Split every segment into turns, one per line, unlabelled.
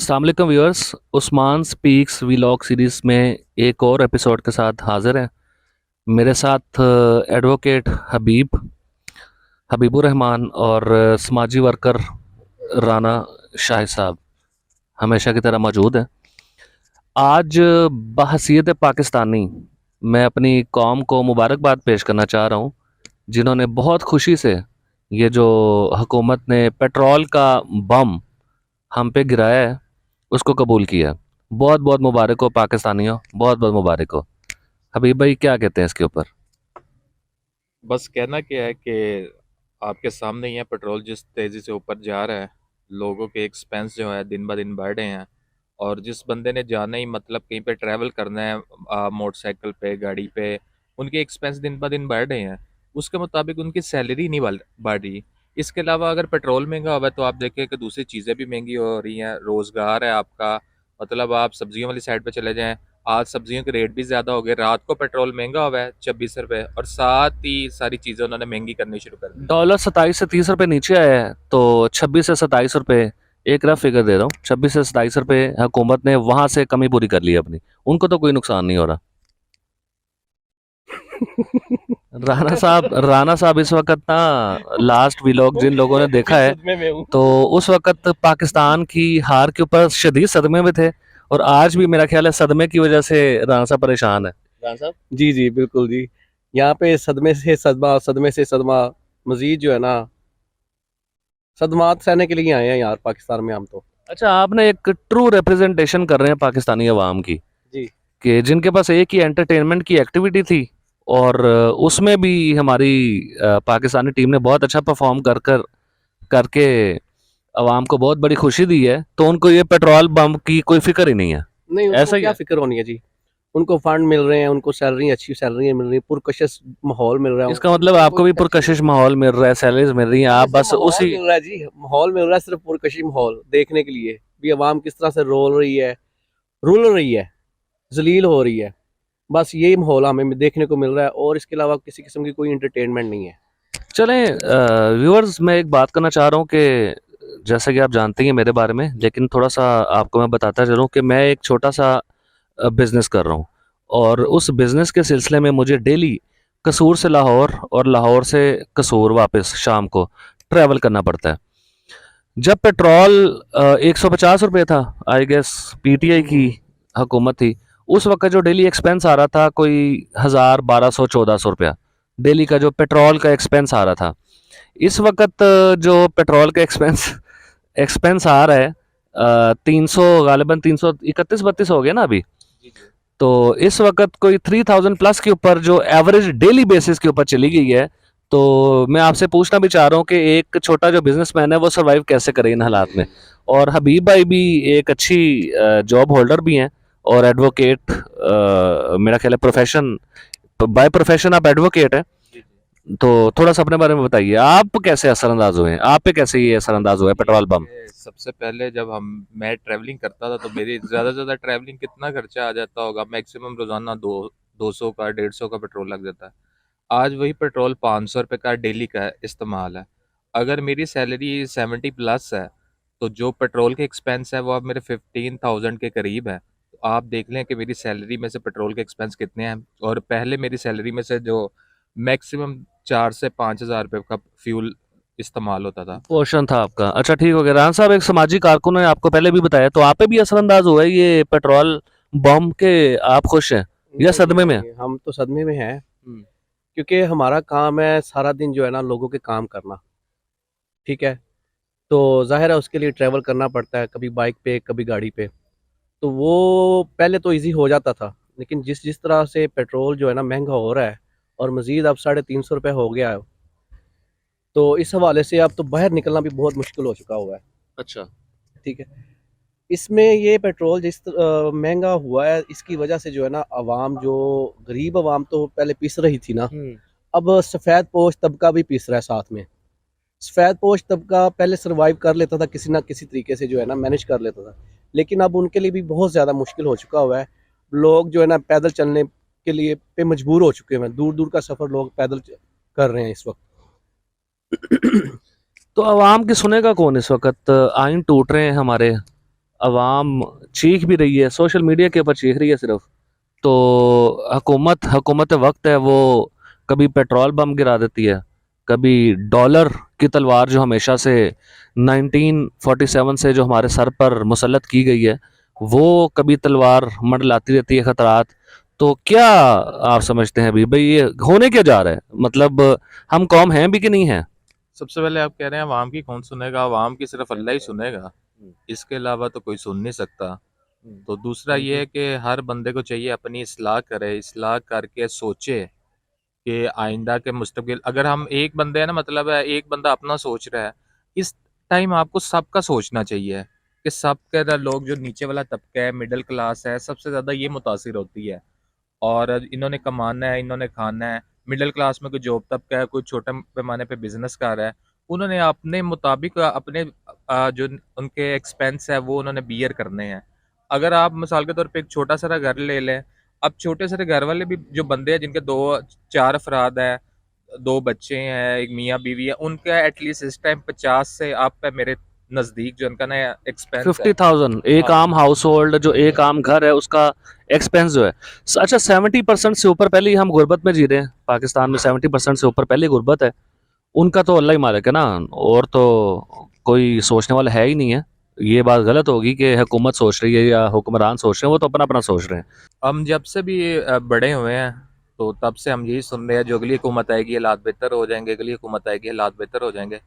अस्सलाम वालेकुम viewers. Usman speaks vlog series में एक और एपिसोड के साथ हाज़िर हैं। मेरे साथ एडवोकेट हबीबुर रहमान और समाजी वर्कर राना शाह साहब हमेशा की तरह मौजूद हैं। आज बहसीयत पाकिस्तानी मैं अपनी कौम को मुबारकबाद पेश करना चाह रहा हूँ, जिन्होंने बहुत खुशी से ये जो हुकूमत ने पेट्रोल का बम हम पे गिराया है उसको कबूल किया। बहुत बहुत मुबारक हो पाकिस्तानियों, बहुत बहुत मुबारक हो। हबीब भाई क्या कहते हैं इसके ऊपर?
बस कहना क्या है कि आपके सामने ही है, पेट्रोल जिस तेज़ी से ऊपर जा रहा है, लोगों के एक्सपेंस जो है दिन ब दिन बढ़ रहे हैं। और जिस बंदे ने जाना ही मतलब कहीं पे ट्रैवल करना है मोटरसाइकिल पे, गाड़ी पे, उनके एक्सपेंस दिन ब दिन बढ़ रहे हैं। उसके मुताबिक उनकी सैलरी नहीं बढ़ रही। इसके अलावा अगर पेट्रोल महंगा हुआ है तो आप देखें कि दूसरी चीज़ें भी महंगी हो रही हैं। रोज़गार है आपका, मतलब आप सब्जियों वाली साइड पे चले जाएं, आज सब्जियों के रेट भी ज़्यादा हो गए। रात को पेट्रोल महंगा हुआ है 26 रुपये, और साथ ही सारी चीज़ें उन्होंने महंगी करनी शुरू कर दी।
डॉलर 27 से 30 रुपए नीचे आया है, तो 26 से 27 रुपए एक रफ फिगर दे रहा हूँ। 26 से 27 रुपए हुकूमत ने वहां से कमी पूरी कर ली है अपनी। उनको तो कोई नुकसान नहीं हो रहा। राना साहब इस वक्त ना, लास्ट व्लॉग जिन लोगों ने देखा
अभी
है
सदमे में हूँ।
तो उस वक्त पाकिस्तान की हार के ऊपर शदीद सदमे में थे, और आज भी मेरा ख्याल है सदमे की वजह से राना साहब परेशान है। राना साहब।
जी जी बिल्कुल जी। यहाँ पे सदमे से सदमा, सदमे से सदमा, मजीद जो है ना, सदमात सहने के लिए आए हैं यार पाकिस्तान में हम तो।
अच्छा, आपने एक ट्रू रिप्रेजेंटेशन कर रहे हैं पाकिस्तानी अवाम की,
जी
कि जिनके पास एक ही एंटरटेनमेंट की एक्टिविटी थी, और उसमें भी हमारी पाकिस्तानी टीम ने बहुत अच्छा परफॉर्म कर कर करके अवाम को बहुत बड़ी खुशी दी है, तो उनको ये पेट्रोल बम की कोई फिक्र ही नहीं है।
नहीं, उनको
ऐसा ही
क्या
है।
फिक्र होनी है जी। उनको फंड मिल रहे हैं, उनको सैलरी, अच्छी सैलरी मिल रही है, पुरकशिश माहौल मिल रहा है
इसका
उनको,
मतलब
उनको कोई
आपको भी
टेंशन
पुरकशिश
नहीं
माहौल मिल रहा है, सैलरीज मिल रही हैं,
है।
आप
ऐसे
बस
माहौल
उसी।
मिल रहा है जी, माहौल मिल रहा है, सिर्फ पुरकशिश माहौल देखने के लिए भी अवाम किस तरह से रोल रही है, रुल रही है, जलील हो रही है। बस यही माहौल हमें देखने को मिल रहा है, और इसके अलावा किसी किस्म की कोई इंटरटेनमेंट नहीं है।
चलें व्यूअर्स, मैं एक बात करना चाह रहा हूँ कि जैसा कि आप जानते ही हैं मेरे बारे में, लेकिन थोड़ा सा आपको मैं बताता चलूँ कि मैं एक छोटा सा बिजनेस कर रहा हूँ, और उस बिजनेस के सिलसिले में मुझे डेली कसूर से लाहौर और लाहौर से कसूर वापस शाम को ट्रैवल करना पड़ता है। जब पेट्रोल 150 रुपये था, आई गेस पीटीआई की हुकूमत थी, उस वक्त जो डेली एक्सपेंस आ रहा था कोई 1000, 1200, 1400 रुपया डेली का जो पेट्रोल का एक्सपेंस आ रहा था। इस वक्त जो पेट्रोल का एक्सपेंस एक्सपेंस आ रहा है 300, गालिबन 331-32 हो गया ना अभी।
जी जी।
तो इस वक्त कोई 3000 प्लस के ऊपर जो एवरेज डेली बेसिस के ऊपर चली गई है। तो मैं आपसे पूछना भी चाह रहा हूँ कि एक छोटा जो बिजनेसमैन है वो सरवाइव कैसे करे इन हालात में। और हबीब भाई भी एक अच्छी जॉब होल्डर भी हैं, और एडवोकेट, मेरा ख्याल है प्रोफेशन, बाय प्रोफेशन आप एडवोकेट हैं।
जी जी।
तो थोड़ा सा अपने बारे में बताइए, आप कैसे असरअंदाज हुए हैं, आप पे कैसे ये असरअंदाज हुआ है पेट्रोल बम?
देखिए, सबसे पहले जब मैं ट्रैवलिंग करता था तो मेरी ज़्यादा से ज़्यादा ट्रैवलिंग कितना खर्चा आ जाता होगा, मैक्सिमम रोज़ाना 200 का 150 का पेट्रोल लग जाता है। आज वही पेट्रोल 500 रुपये का डेली का इस्तेमाल है। अगर मेरी सैलरी 70 प्लस है तो जो पेट्रोल के एक्सपेंस है वो अब मेरे 15,000 के करीब है। तो आप देख लें कि मेरी सैलरी में से पेट्रोल के एक्सपेंस कितने हैं। और पहले मेरी सैलरी में से जो मैक्सिमम 4 से 5 हज़ार रुपये का फ्यूल इस्तेमाल होता था।
पोर्शन था आपका। अच्छा, ठीक हो गया। रान साहब, एक सामाजिक कारकुन ने आपको पहले भी बताया, तो आप पे भी असरअंदाज हुआ है ये पेट्रोल बम के? आप खुश हैं या
नहीं जी
सदमे में हैं?
नहीं, हम तो सदमे में हैं,
हम्म।
क्योंकि हमारा काम है सारा दिन जो है ना लोगों के काम करना। ठीक है, तो ज़ाहिर है उसके लिए ट्रैवल करना पड़ता है, कभी बाइक पे कभी गाड़ी पे। तो वो पहले तो इजी हो जाता था, लेकिन जिस जिस तरह से पेट्रोल जो है ना महंगा हो रहा है, और मज़ीद अब 350 रुपये हो गया है, तो इस हवाले से अब तो बाहर निकलना भी बहुत मुश्किल हो चुका हुआ है।
अच्छा।
ठीक है, इसमें ये पेट्रोल महंगा हुआ है, इसकी वजह से जो है ना आवाम, जो गरीब आवाम तो पहले पिस रही थी ना,
हम्म।
अब सफ़ेद पोश तबका भी पिस रहा है साथ में। सफ़ेद पोश तबका पहले सर्वाइव कर लेता था, किसी ना किसी तरीके से जो है ना मैनेज कर लेता था, लेकिन अब उनके लिए भी बहुत ज़्यादा मुश्किल हो चुका हुआ है। लोग जो है ना पैदल चलने के लिए पे मजबूर हो चुके हैं, दूर दूर का सफ़र लोग पैदल कर रहे हैं इस वक्त।
तो आवाम की सुनेगा कौन इस वक्त? आइन टूट रहे हैं हमारे, आवाम चीख भी रही है, सोशल मीडिया के ऊपर चीख रही है सिर्फ। तो हुकूमत वक्त है, वो कभी पेट्रोल बम गिरा देती है, कभी डॉलर की तलवार जो हमेशा से 1947 से जो हमारे सर पर मुसल्लत की गई है, वो कभी तलवार मंडलाती रहती है खतरात। तो क्या आप समझते हैं अभी भाई ये होने क्या जा रहा है, मतलब हम कौम हैं भी कि नहीं है?
सबसे पहले आप कह रहे हैं अवाम की कौन सुनेगा? अवाम की सिर्फ अल्लाह ही सुनेगा, इसके अलावा तो कोई सुन नहीं सकता। तो दूसरा ये है कि हर बंदे को चाहिए अपनी इस्लाह करे, इस्लाह करके सोचे कि आइंदा के मुस्तकबिल, अगर हम एक बंदे हैं ना, मतलब है एक बंदा अपना सोच रहा है, इस टाइम आपको सबका सोचना चाहिए कि सबके लोग जो नीचे वाला तबका है, मिडिल क्लास है, सबसे ज़्यादा ये मुतासिर होती है। और इन्होंने कमाना है, इन्होंने खाना है। मिडिल क्लास में कोई जॉब तबका है, कोई छोटे पैमाने पे बिजनेस कर रहा है, उन्होंने अपने मुताबिक अपने जो उनके एक्सपेंस है वो उन्होंने बियर करने हैं। अगर आप मिसाल के तौर पे एक छोटा सा घर ले लें, अब छोटे से घर वाले भी जो बंदे हैं जिनके दो चार अफराद है, दो बच्चे हैं, एक मियाँ बीवी है, उनका एटलीस्ट इस टाइम 50 से आप पे मेरे नज़दीक जो उनका ना एक्सपेंस है।
50,000 एक
हाँ
आम हाउस होल्ड, जो एक आम घर है, उसका एक्सपेंस जो है। अच्छा, 70% से ऊपर पहले ही हम गुर्बत में जी रहे हैं, पाकिस्तान में 70% से ऊपर पहले ही गुर्बत है। उनका तो अल्लाह ही मालिक है ना, और तो कोई सोचने वाला है ही नहीं है। ये बात गलत होगी कि हुकूमत सोच रही है या हुक्मरान सोच रहे हैं, वो तो अपना अपना सोच रहे हैं।
हम जब से भी बड़े हुए हैं, तो तब से हम यही सुन रहे हैं जो अगली हुकूमत आएगी हालात बेहतर हो जाएंगे, अगली हुकूमत आएगी हालात बेहतर हो जाएंगे।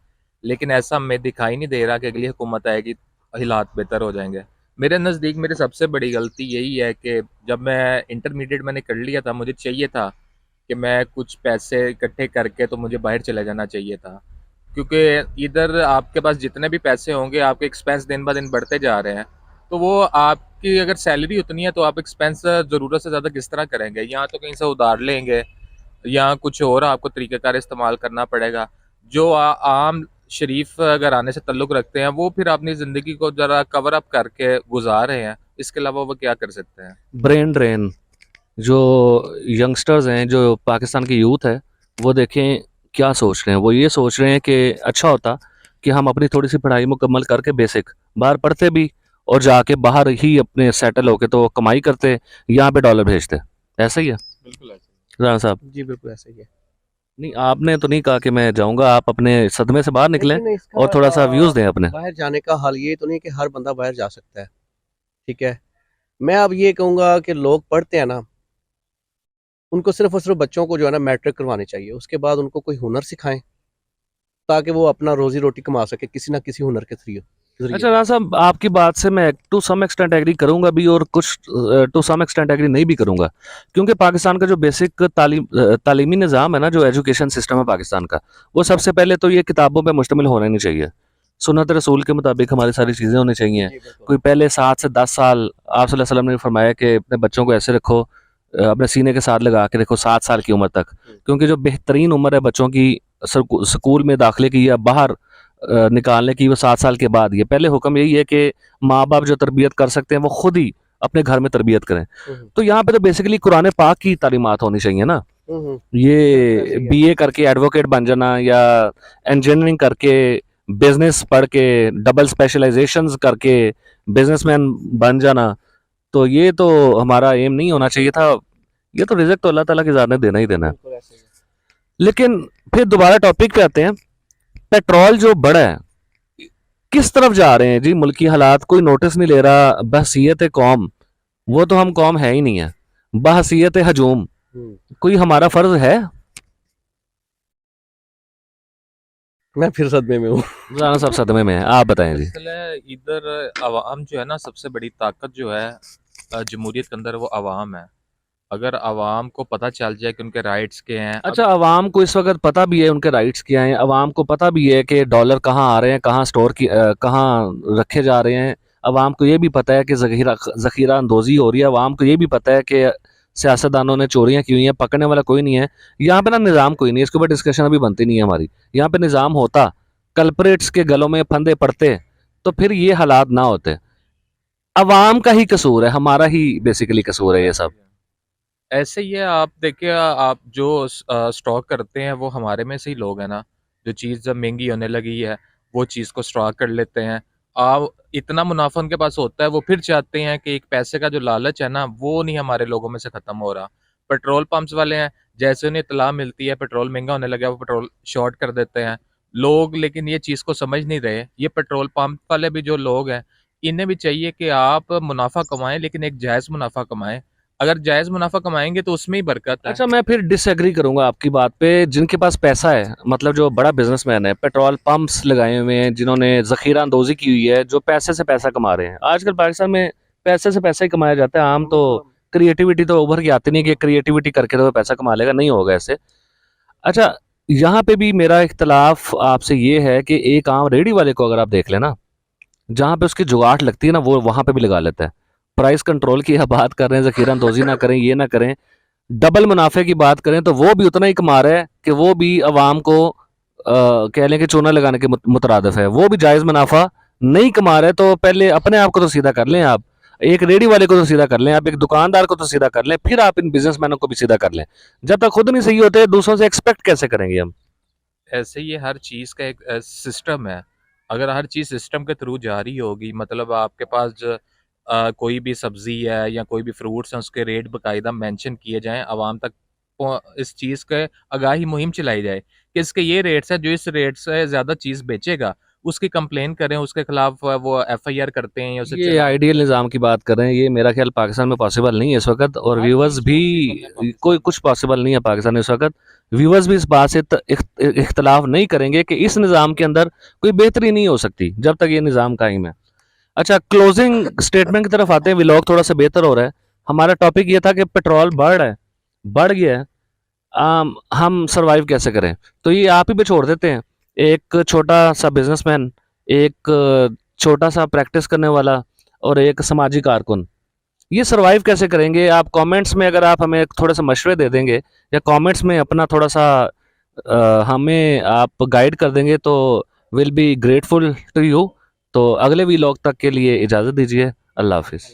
लेकिन ऐसा हमें दिखाई नहीं दे रहा कि अगली हुकूमत आएगी हालात बेहतर हो जाएंगे। मेरे नज़दीक मेरी सबसे बड़ी गलती यही है कि जब मैं इंटरमीडिएट मैंने कर लिया था, मुझे चाहिए था कि मैं कुछ पैसे इकट्ठे करके तो मुझे बाहर चले जाना चाहिए था, क्योंकि इधर आपके पास जितने भी पैसे होंगे, आपके एक्सपेंस दिन ब दिन बढ़ते जा रहे हैं। तो वो आपकी अगर सैलरी उतनी है तो आप एक्सपेंस ज़रूरत से ज़्यादा किस तरह करेंगे? या तो कहीं से उधार लेंगे, या कुछ और आपको तरीक़ेकार इस्तेमाल करना पड़ेगा। जो आम शरीफ अगर आने से ताल्लुक़ रखते हैं, वो फिर अपनी ज़िंदगी को ज़रा कवर अप करके गुज़ार रहे हैं। इसके अलावा वो क्या कर सकते हैं?
ब्रेन ड्रेन, जो यंगस्टर्स हैं, जो पाकिस्तान की यूथ है, वो देखें क्या सोच रहे हैं। वो ये सोच रहे हैं कि अच्छा होता कि हम अपनी थोड़ी सी पढ़ाई मुकम्मल करके बेसिक बाहर पढ़ते भी, और जाके बाहर ही अपने सेटल होके तो कमाई करते, यहाँ पे डॉलर भेजते। ऐसा ही है
बिल्कुल ऐसे ही।
राना साहब?
जी, बिल्कुल ऐसा ही है।
नहीं, आपने तो नहीं कहा कि मैं जाऊंगा, आप अपने सदमे से बाहर निकलें
लेकिन इसका
और थोड़ा सा व्यूज़ दें अपने।
बाहर जाने का हल ये तो नहीं कि हर बंदा बाहर जा सकता है, ठीक है? मैं अब ये कहूँगा कि लोग पढ़ते हैं ना, उनको सिर्फ़ और सिर्फ़ बच्चों को जो है ना मैट्रिक करवानी चाहिए, उसके बाद उनको कोई हुनर सिखाएँ, ताकि वो अपना रोज़ी-रोटी कमा सके किसी न किसी हुनर के ज़रिए।
अच्छा राना साहब, आपकी बात से मैं टू सम एक्सटेंट एग्री करूंगा भी, और कुछ टू सम एक्सटेंट एग्री नहीं भी करूंगा, क्योंकि पाकिस्तान का जो बेसिक तालीमी निज़ाम है ना, जो एजुकेशन सिस्टम है पाकिस्तान का, वो सबसे पहले तो ये किताबों पे मुश्तमिल होना नहीं चाहिए। सुन्नत रसूल के मुताबिक हमारी सारी चीज़ें होनी चाहिए।
जी, बिल्कुल।
कोई पहले 7 से 10 साल आप सल्लल्लाहु अलैहि वसल्लम ने फरमाया कि अपने बच्चों को ऐसे रखो, अपने सीने के साथ लगा के रखो 7 साल की उम्र तक, क्योंकि जो बेहतरीन उम्र है बच्चों की स्कूल में दाखिले की या बाहर निकालने की, वो 7 साल के बाद। ये पहले हुक्म यही है कि माँ बाप जो तरबियत कर सकते हैं वो खुद ही अपने घर में तरबियत करें। तो यहाँ पे तो बेसिकली कुरान पाक की तालीमात होनी चाहिए ना। ये बीए करके एडवोकेट बन जाना, या इंजीनियरिंग करके, बिजनेस पढ़ के, डबल स्पेशलाइजेशंस करके बिजनेसमैन बन जाना, तो ये तो हमारा एम नहीं होना चाहिए था। ये तो रिजल्ट तो अल्लाह ताला की ज़ात ने देना ही देना है।
बिल्कुल ऐसे ही है।
लेकिन फिर दोबारा टॉपिक पे आते हैं। पेट्रोल जो बढ़ा है, किस तरफ जा रहे हैं जी? मुल्की हालात कोई नोटिस नहीं ले रहा। बहसीयत कौम, वो तो हम कौम है ही नहीं है। बहसीयत हजूम, कोई हमारा फर्ज है?
मैं फिर सदमे में हूँ।
राना साहब सदमे में है, आप बताएं जी।
दरअसल इधर अवाम जो है ना, सबसे बड़ी ताकत जो है जमहूरियत के अंदर, वो अवाम है। अगर अवाम को पता चल जाए कि उनके राइट्स क्या हैं।
अच्छा, अवाम को इस वक्त पता भी है उनके राइट्स क्या हैं, अवाम को पता भी है कि डॉलर कहाँ आ रहे हैं, कहाँ स्टोर की कहाँ रखे जा रहे हैं, अवाम को ये भी पता है कि ज़ख़ीरा अंदोज़ी हो रही है, अवाम को ये भी पता है कि सियासतदानों ने चोरियाँ की हुई हैं, पकड़ने वाला कोई नहीं है। यहाँ पे ना निज़ाम कोई नहीं है, इसके ऊपर डिस्कशन अभी बनती नहीं है हमारी। यहाँ पे निज़ाम होता, कल्परेट्स के गलों में फंदे पड़ते, तो फिर ये हालात ना होते। अवाम का ही कसूर है, हमारा ही बेसिकली कसूर है ये सब।
ऐसे ही है। आप देखिए, आप जो स्टॉक करते हैं वो हमारे में से ही लोग हैं ना। जो चीज़ जब महंगी होने लगी है, वो चीज़ को स्टॉक कर लेते हैं। आप इतना मुनाफा उनके पास होता है, वो फिर चाहते हैं कि एक पैसे का जो लालच है ना, वो नहीं हमारे लोगों में से खत्म हो रहा। पेट्रोल पंप्स वाले हैं, जैसे उन्हें इत्तला मिलती है पेट्रोल महंगा होने लगा, वो पेट्रोल शॉर्ट कर देते हैं लोग, लेकिन ये चीज़ को समझ नहीं रहे। ये पेट्रोल पंप वाले भी जो लोग हैं, इन्हें भी चाहिए कि आप मुनाफा कमाएं, लेकिन एक जायज़ मुनाफा कमाएं। अगर जायज़ मुनाफा कमाएंगे तो उसमें ही बरकत है।
अच्छा, मैं फिर डिसएग्री करूंगा आपकी बात पे। जिनके पास पैसा है, मतलब जो बड़ा बिजनेसमैन है, पेट्रोल पंप्स लगाए हुए हैं, जिन्होंने जखीरा अंदोजी की हुई है, जो पैसे से पैसा कमा रहे हैं। आजकल पाकिस्तान में पैसे से पैसा ही कमाया जाता है। आम तो क्रिएटिविटी तो उभर के आती नहीं कि क्रिएटिविटी करके तो वो पैसा कमा लेगा, नहीं होगा ऐसे। अच्छा, यहाँ पे भी मेरा इख्तलाफ आपसे ये है कि एक आम रेडी वाले को अगर आप देख लेना, जहाँ पे उसकी जुगाड़ लगती है ना, वो वहाँ पे भी लगा लेता है। प्राइस कंट्रोल की आप बात कर रहे हैं, जखीरा अंदोजी ना करें, ये ना करें, डबल मुनाफे की बात करें तो वो भी उतना ही कमा रहा है कि वो भी अवाम को कह लें कि चूना लगाने के मुतरादिफ है। वो भी जायज़ मुनाफा नहीं कमा रहे, तो पहले अपने आप को तो सीधा कर लें आप। एक रेडी वाले को तो सीधा कर लें आप, एक दुकानदार को तो सीधा कर लें, फिर आप इन बिजनेसमैनों को भी सीधा कर लें। जब तक खुद नहीं सही होते, दूसरों से एक्सपेक्ट कैसे करेंगे हम?
ऐसे ही हर चीज़ का एक सिस्टम है। अगर हर चीज़ सिस्टम के थ्रू जारी होगी, मतलब आपके पास कोई भी सब्ज़ी है या कोई भी फ्रूट्स हैं, उसके रेट बाकायदा मेंशन किए जाएँ, आवाम तक इस चीज़ के आगाही मुहिम चलाई जाए कि इसके ये रेट्स हैं, जो इस रेट से ज़्यादा चीज़ बेचेगा, उसकी कंप्लेन करें, उसके खिलाफ वो एफआईआर करते हैं या उसे
ये
चला।
आइडियल निज़ाम की बात कर रहे हैं, ये मेरा ख्याल पाकिस्तान में पॉसिबल नहीं है इस वक्त, और
हर
व्यूवर्स
चीज़
भी
पॉसिबल है।
कोई कुछ पॉसिबल नहीं है पाकिस्तान में इस वक्त। व्यूवर्स भी इस बात से इख्तलाफ नहीं करेंगे कि इस निज़ाम के अंदर कोई बेहतरी नहीं हो सकती जब तक ये निज़ाम कायम है। अच्छा, क्लोजिंग स्टेटमेंट की तरफ आते हैं। व्लॉग थोड़ा सा बेहतर हो रहा है। हमारा टॉपिक ये था कि पेट्रोल बढ़ रहा है, बढ़ गया है, हम सरवाइव कैसे करें? तो ये आप ही पे छोड़ देते हैं। एक छोटा सा बिजनेसमैन, एक छोटा सा प्रैक्टिस करने वाला, और एक समाजी कारकुन, ये सरवाइव कैसे करेंगे? आप कमेंट्स में अगर आप हमें थोड़े से मशवरे दे देंगे, या कमेंट्स में अपना थोड़ा सा हमें आप गाइड कर देंगे, तो will be grateful to you. तो अगले व्लॉग तक के लिए इजाज़त दीजिए। अल्लाह हाफिज़।